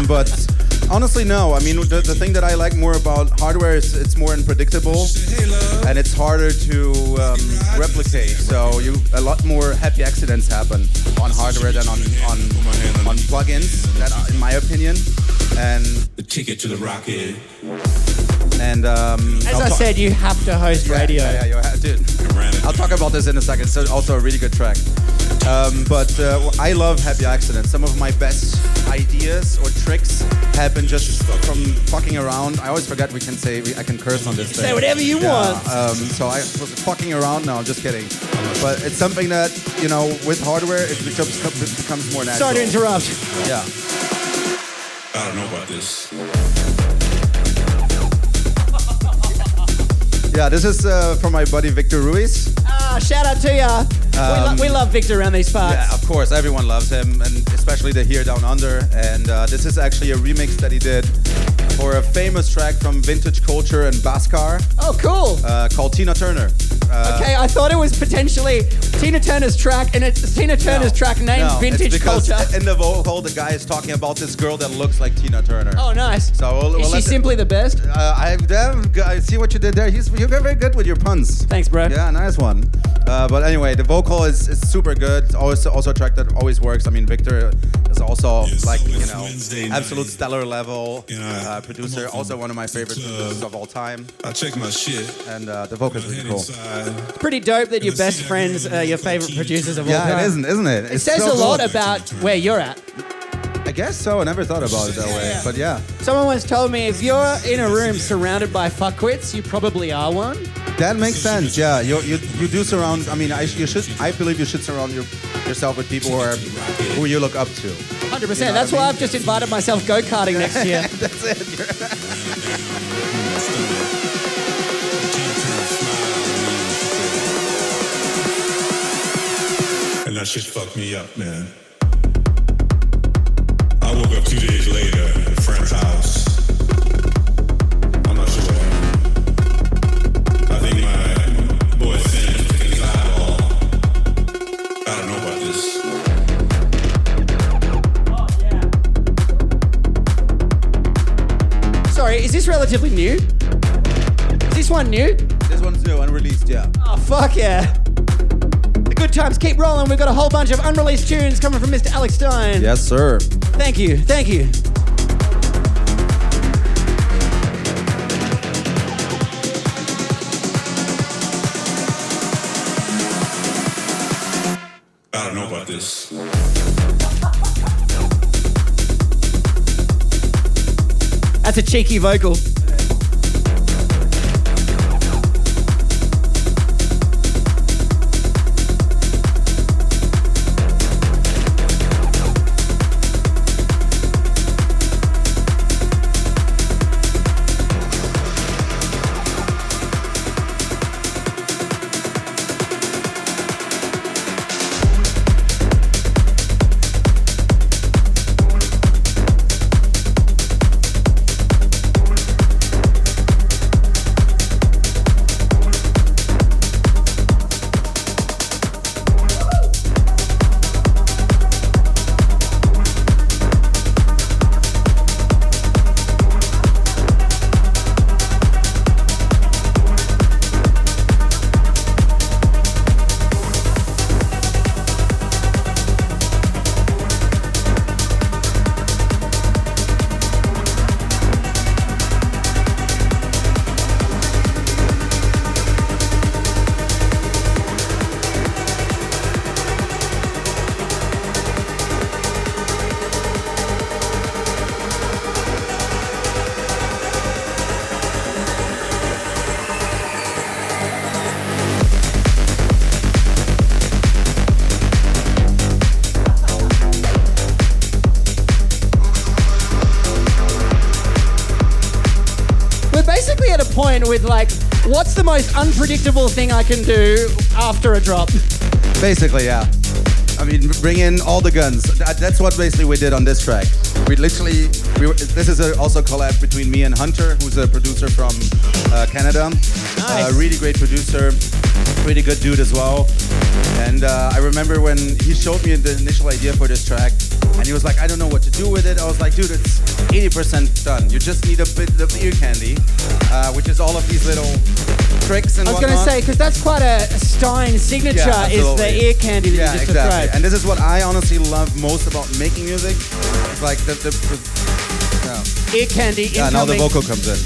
But honestly, no. I mean, the thing that I like more about hardware is it's more unpredictable and it's harder to replicate. So a lot more happy accidents happen on hardware than on plugins, in my opinion. And the ticket to the rocket. And as I said, you have to host radio. Yeah, dude. I'll talk about this in a second. So also a really good track. But I love happy accidents. Some of my best ideas or tricks happen just from fucking around. I always forget I can curse on this thing. Say whatever you want. So I was fucking around. No, I'm just kidding. But it's something that, with hardware, it becomes more natural. Sorry to interrupt. Yeah. I don't know about this. Yeah, this is from my buddy Victor Ruiz. Shout out to ya. We love Victor around these parts. Yeah, of course, everyone loves him, and especially the Here Down Under. And this is actually a remix that he did for a famous track from Vintage Culture and BHASKAR. Oh, cool. Called Tina Turner. Okay, I thought it was potentially Tina Turner's track, and it's Tina Turner's track named Vintage Culture. In the vocal, the guy is talking about this girl that looks like Tina Turner. Oh, nice. So is she simply the best? I see what you did there. You're very good with your puns. Thanks, bro. Yeah, nice one. But anyway, the vocal is super good. It's also a track that always works. I mean, Victor is also absolute stellar level producer. Also one of my favorite producers of all time. I check my shit. And the vocal is really cool. It's pretty dope that your best friends are your favorite producers of all time. Yeah, it isn't it? It says a lot about where you're at. I guess so. I never thought about it that way. But yeah. Someone once told me if you're in a room surrounded by fuckwits, you probably are one. That makes sense. Yeah, you do surround. I mean, I believe you should surround yourself with people who you look up to. 100%. That's why I've just invited myself go-karting next year. That's it. And that shit fucked me up, man. I woke up 2 days later at a friend's house. I'm not sure what happened. I think my boy Sam was taking his eyeball. I don't know about this. Sorry, is this relatively new? Is this one new? This one's new, unreleased, yeah. Oh, fuck yeah. The good times keep rolling. We've got a whole bunch of unreleased tunes coming from Mr. Alex Stein. Yes, sir. Thank you. Thank you. I don't know about this. That's a cheeky vocal. Point with like, what's the most unpredictable thing I can do after a drop? Basically, yeah. I mean, bring in all the guns. That's what basically we did on this track. We literally, this is also a collab between me and Hunter, who's a producer from Canada. Nice. Really great producer, pretty good dude as well. And I remember when he showed me the initial idea for this track, and he was like, I don't know what to do with it. I was like, dude, it's 80% done. You just need a bit of ear candy, which is all of these little tricks and I was whatnot. going to say, because that's quite a Stein signature, Yeah, is the absolutely. ear candy that you just exactly. described. And this is what I honestly love most about making music. It's like the Ear candy yeah, now the incoming. vocal comes in.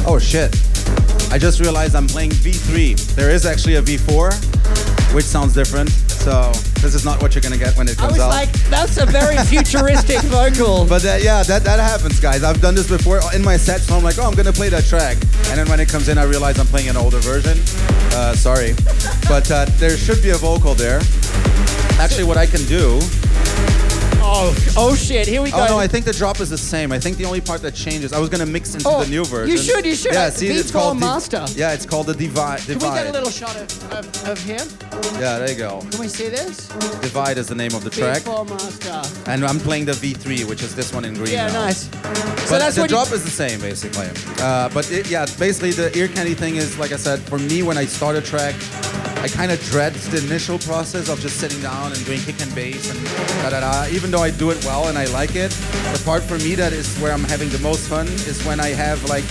Oh shit. I just realized I'm playing V3. There is actually a V4, which sounds different. So this is not what you're gonna get when it I comes was out. like, that's a very futuristic vocal. But yeah, that happens, guys. I've done this before in my set, so I'm like, oh, I'm gonna play that track. And then when it comes in, I realize I'm playing an older version. Sorry. But there should be a vocal there. Actually, what I can do... Oh shit, here we go. Oh no, I think the drop is the same. I think the only part that changes, I was gonna mix into the new version. You should. Yeah, see, it's V4 called Master. Yeah, it's called the Divide. Can we get a little shot of him? Yeah, there you go. Can we see this? Divide is the name of the track. V4 Master. And I'm playing the V3, which is this one in green Yeah, now. nice. But So that's the what drop is the same, basically. But yeah, basically the ear candy thing is, like I said, for me, when I start a track, I kind of dread the initial process of just sitting down and doing kick and bass and da-da-da. Even though I do it well and I like it, the part for me that is where I'm having the most fun is when I have like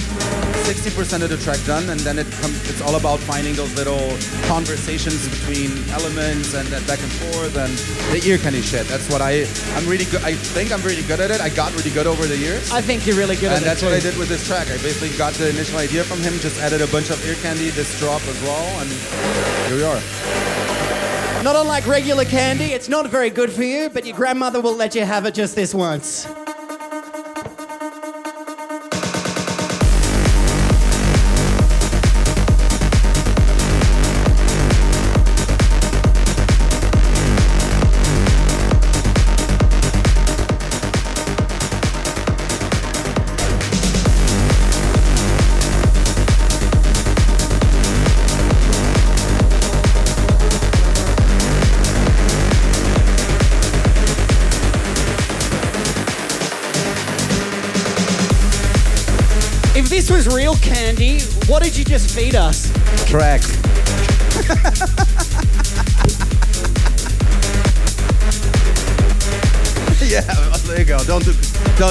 60% of the track done, and then it's all about finding those little conversations between elements and that back and forth and the ear candy shit. That's what I'm really good. I think I'm really good at it. I got really good over the years. I think you're really good at it. And that's what I did with this track. I basically got the initial idea from him, just added a bunch of ear candy, this drop as well, and here we are. Not unlike regular candy, it's not very good for you, but your grandmother will let you have it just this once. If this was real candy, what did you just feed us? Track. Yeah, there you go. Don't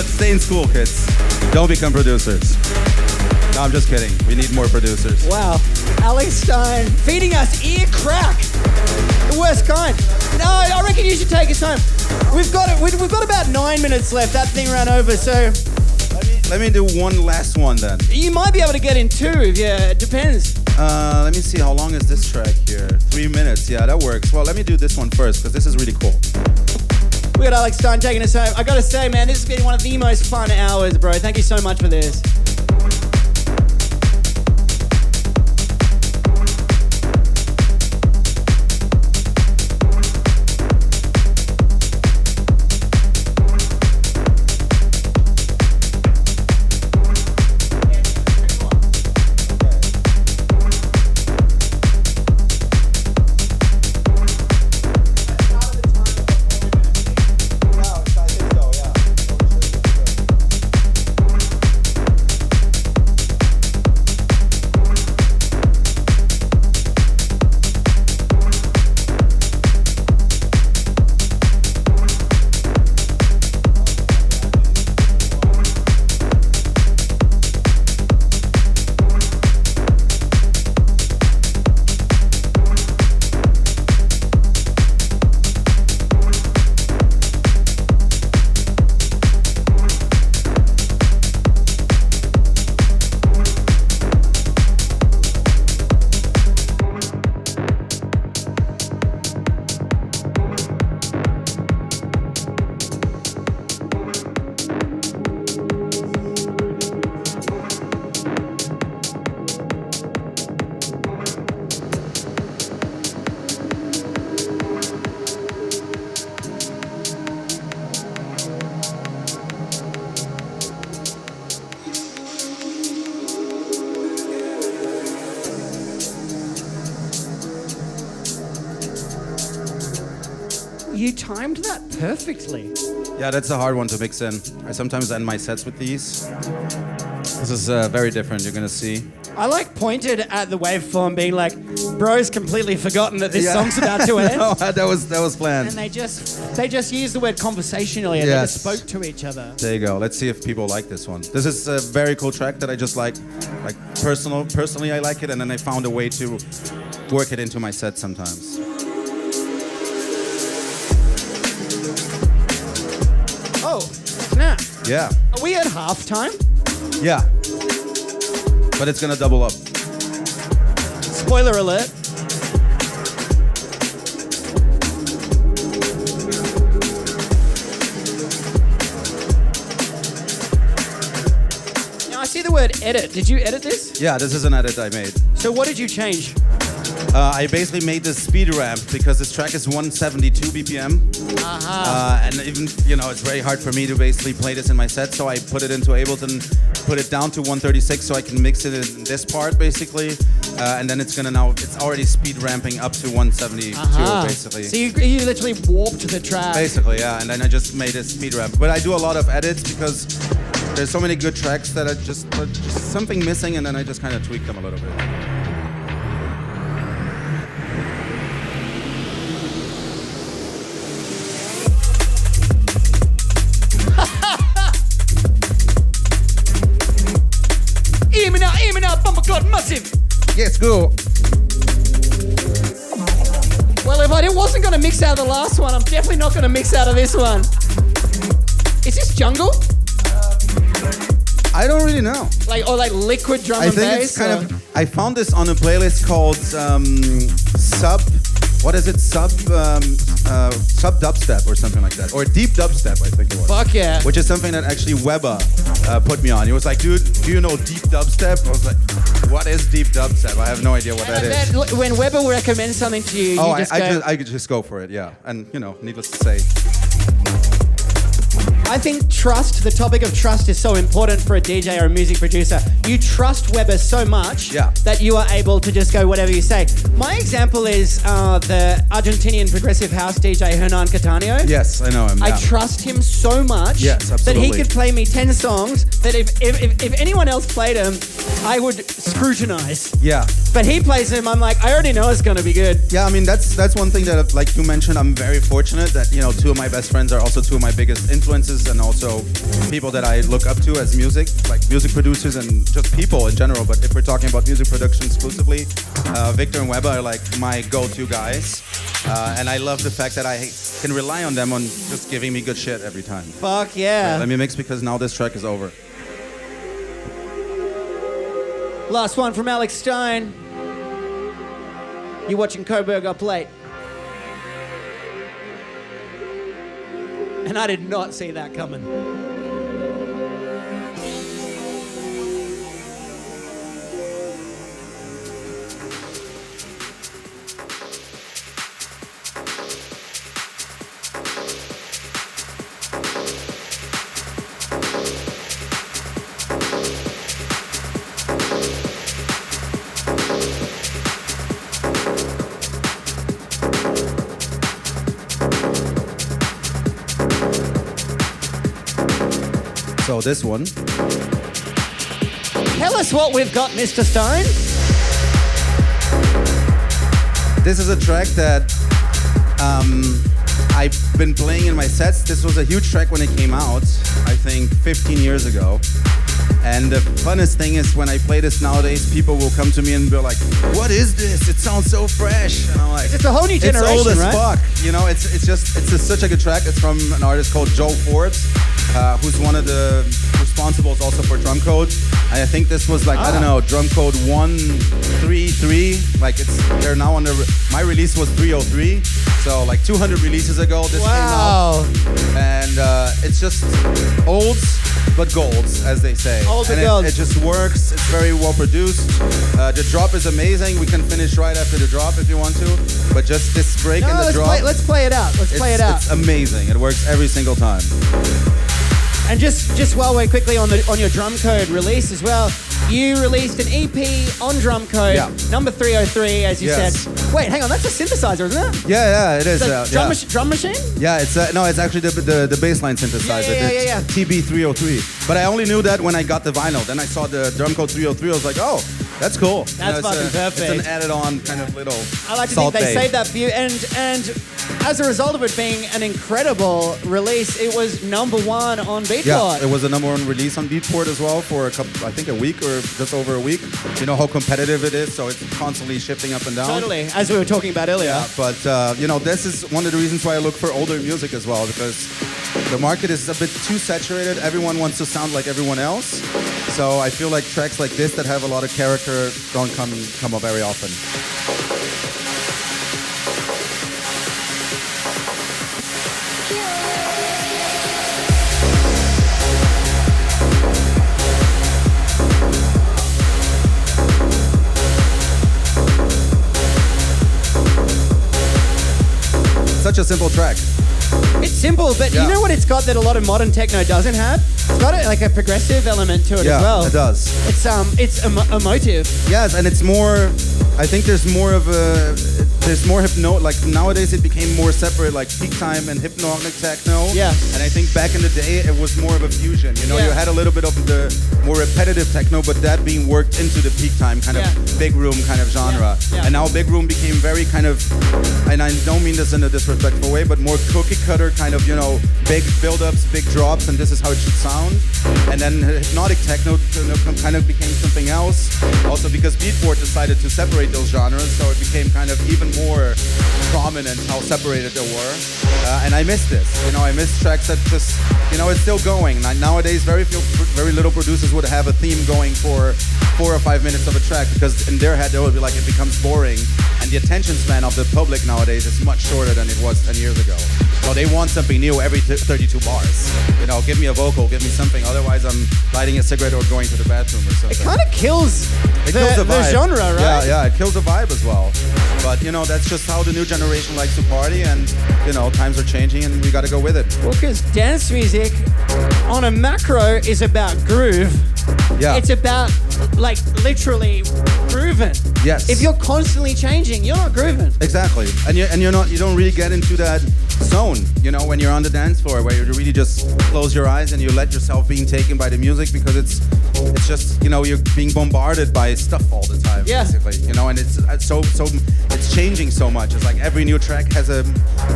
stay in school, kids. Don't become producers. No, I'm just kidding. We need more producers. Wow. Alex Stein feeding us ear crack. The worst kind. No, I reckon you should take us home. We've got about 9 minutes left. That thing ran over, so Let me do one last one then. you might be able to get in two if it depends. Let me see, how long is this track here? 3 minutes, yeah, that works. Well, let me do this one first, because this is really cool. We got Alex Stein taking us home. I gotta say, man, this has been one of the most fun hours, bro. Thank you so much for this. You timed that perfectly. Yeah, that's a hard one to mix in. I sometimes end my sets with these. This is very different, you're gonna see. I pointed at the waveform being like, bro's completely forgotten that this song's about to end. No, that was planned. And they just used the word conversationally and they just spoke to each other. There you go. Let's see if people like this one. This is a very cool track that I just like personally I like it, and then I found a way to work it into my set sometimes. Oh, snap. Yeah. Are we at halftime? Yeah. But it's gonna double up. Spoiler alert. Now I see the word edit. Did you edit this? Yeah, this is an edit I made. So what did you change? I basically made this speed ramp because this track is 172 BPM. And even, it's very hard for me to basically play this in my set, so I put it into Ableton, put it down to 136 so I can mix it in this part basically. And then it's already speed ramping up to 172 basically. So you literally warped the track. Basically, yeah, and then I just made a speed ramp. But I do a lot of edits because there's so many good tracks that are just something missing, and then I just kind of tweak them a little bit. Bumper clot massive. Yes, go. Well, if I wasn't going to mix out of the last one, I'm definitely not going to mix out of this one. Is this jungle? I don't really know. Like liquid drum I and think bass? it's kind of. I found this on a playlist called Sub. What is it? Sub dubstep or something like that, or deep dubstep, I think it was. Fuck yeah. Which is something that actually Wehbba put me on. He was like, dude, do you know deep dubstep? I was like, what is deep dubstep? I have no idea what that is. When Wehbba recommends something to you, I could just go for it, yeah. And needless to say. I think trust, the topic of trust is so important for a DJ or a music producer. You trust Wehbba so much that you are able to just go whatever you say. My example is the Argentinian progressive house DJ Hernan Cattaneo. Yes, I know him. I trust him so much that he could play me 10 songs that if anyone else played them, I would scrutinize. Yeah. But he plays them, I'm like, I already know it's gonna be good. Yeah, I mean that's one thing that, like you mentioned, I'm very fortunate that two of my best friends are also two of my biggest influences and also people that I look up to as music producers and just people in general. But if we're talking about music production exclusively, Victor and Wehbba are like my go-to guys, and I love the fact that I can rely on them on just giving me good shit every time. Fuck yeah. Wait, let me mix because now this track is over. Last one from Alex Stein. You're watching Coburg Up Late. And I did not see that coming. So this one. Tell us what we've got, Mr. Stone. This is a track that I've been playing in my sets. This was a huge track when it came out, I think 15 years ago. And the funnest thing is when I play this nowadays, people will come to me and be like, what is this? It sounds so fresh. And I'm like, It's a whole new generation, it's old as right? fuck. It's such a good track. It's from an artist called Joe Forbes, who's one of the responsibles also for drum code. And I think this was like, I don't know, drum code 133. Like they're now on my release was 303. So like 200 releases ago, this came out. And it's just olds, but golds, as they say. Olds and but golds. It just works. It's very well produced. The drop is amazing. We can finish right after the drop if you want to. But just this break in the drop. Let's play it out. It's amazing. It works every single time. And just while we're quickly on your drum code release as well, you released an EP on drum code, number 303, as you said. Wait, hang on, that's a synthesizer, isn't it? Yeah, it is. Drum machine? Yeah, it's actually the bassline synthesizer. Yeah. It's TB303. But I only knew that when I got the vinyl. Then I saw the drum code 303. I was like, oh, that's cool. That's fucking perfect. It's an added-on kind of little. I like to think they saved that for you, and as a result of it being an incredible release, it was number one on Beatport. Yeah, it was a number one release on Beatport as well for a week or just over a week. You know how competitive it is, so it's constantly shifting up and down. Totally, as we were talking about earlier. Yeah, but this is one of the reasons why I look for older music as well, because the market is a bit too saturated. Everyone wants to sound like everyone else. So I feel like tracks like this that have a lot of character don't come up very often. Such a simple track. It's simple, but you know what it's got that a lot of modern techno doesn't have? It's got like a progressive element to it as well. Yeah, it does. It's emotive. Yes, and it's more. I think there's more like nowadays it became more separate, like peak time and hypnotic techno. Yeah. And I think back in the day it was more of a fusion. You had a little bit of the more repetitive techno, but that being worked into the peak time kind of big room kind of genre. Yeah. And now big room became very kind of, and I don't mean this in a disrespectful way, but more cookie cutter kind of, big build-ups, big drops, and this is how it should sound. And then hypnotic techno kind of became something else. Also because Beatport decided to separate those genres, so it became kind of even more prominent how separated they were. And I miss this. I miss tracks that just, it's still going. Nowadays, very little producers would have a theme going for 4 or 5 minutes of a track, because in their head they would be like, it becomes boring. And the attention span of the public nowadays is much shorter than it was 10 years ago. So they want something new every 32 bars. Give me a vocal, give me something. Otherwise, I'm lighting a cigarette or going to the bathroom or something. It kind of kills the genre, right? Yeah, it kills the vibe as well. But, that's just how the new generation likes to party, and, times are changing and we got to go with it. Well, because dance music on a macro is about groove, Yeah. It's about like literally grooving. Yes. If you're constantly changing, you're not grooving. Exactly, and you don't really get into that zone, you know, when you're on the dance floor, where you really just close your eyes and you let yourself being taken by the music, because it's just, you know, you're being bombarded by stuff all the time, Yeah. basically, you know, and it's it's changing so much. It's like every new track has a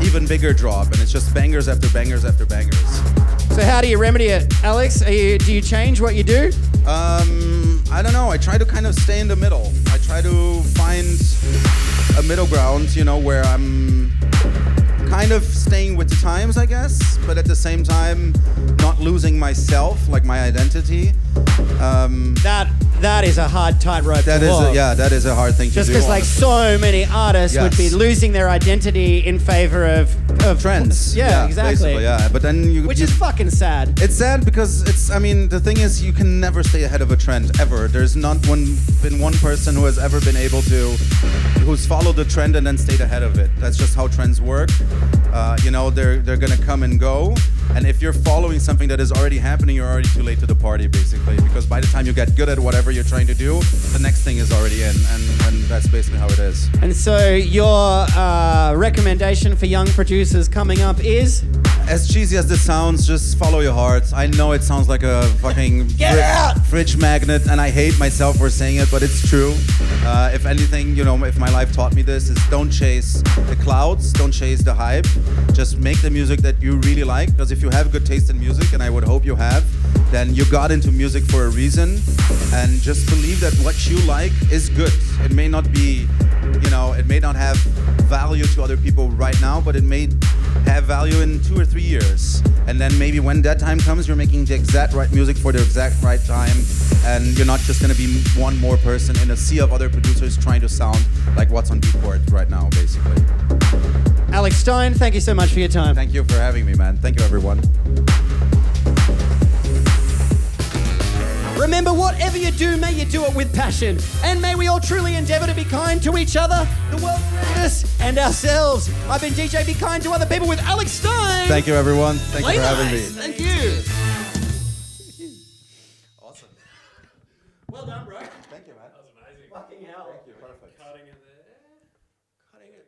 even bigger drop, and it's just bangers after bangers after bangers. So how do you remedy it, Alex? Do you change what you do? I don't know. I try to kind of stay in the middle. I try to find a middle ground, you know, where I'm kind of staying with the times, I guess, but at the same time not losing myself, like my identity. That is a hard tightrope to walk. That is a hard thing Just to do. because like so many artists would be Yes. losing their identity in favor of trends. Yeah, exactly. Basically, yeah. But then Which is fucking sad. It's sad because the thing is, you can never stay ahead of a trend, ever. There's not been one person who has ever been able to, who's followed the trend and then stayed ahead of it. That's just how trends work. You know, they're gonna come and go. And if you're following something that is already happening, you're already too late to the party, basically. Because by the time you get good at whatever you're trying to do, the next thing is already in. And that's basically how it is. And so your recommendation for young producers coming up is? As cheesy as this sounds, just follow your heart. I know it sounds like a fucking fridge magnet, and I hate myself for saying it, but it's true. If anything, you know, if my life taught me this, is don't chase the clouds, don't chase the hype. Just make the music that you really like, because if you have good taste in music, and I would hope you have, then you got into music for a reason, and just believe that what you like is good. It may not be, you know, it may not have value to other people right now, but it may have value in 2 or 3 years. And then maybe when that time comes, you're making the exact right music for the exact right time, and you're not just gonna be one more person in a sea of other producers trying to sound like what's on Beatport right now, basically. Alex Stein, thank you so much for your time. Thank you for having me, man. Thank you, everyone. Remember, whatever you do, may you do it with passion. And may we all truly endeavor to be kind to each other, the world around us, and ourselves. I've been DJ Be Kind to Other People with Alex Stein. Thank you, everyone. Thank you for having me. Thank you. Awesome. Well done, bro. Thank you, man. Fucking hell. Thank you. Perfect. Cutting it there. Cutting it.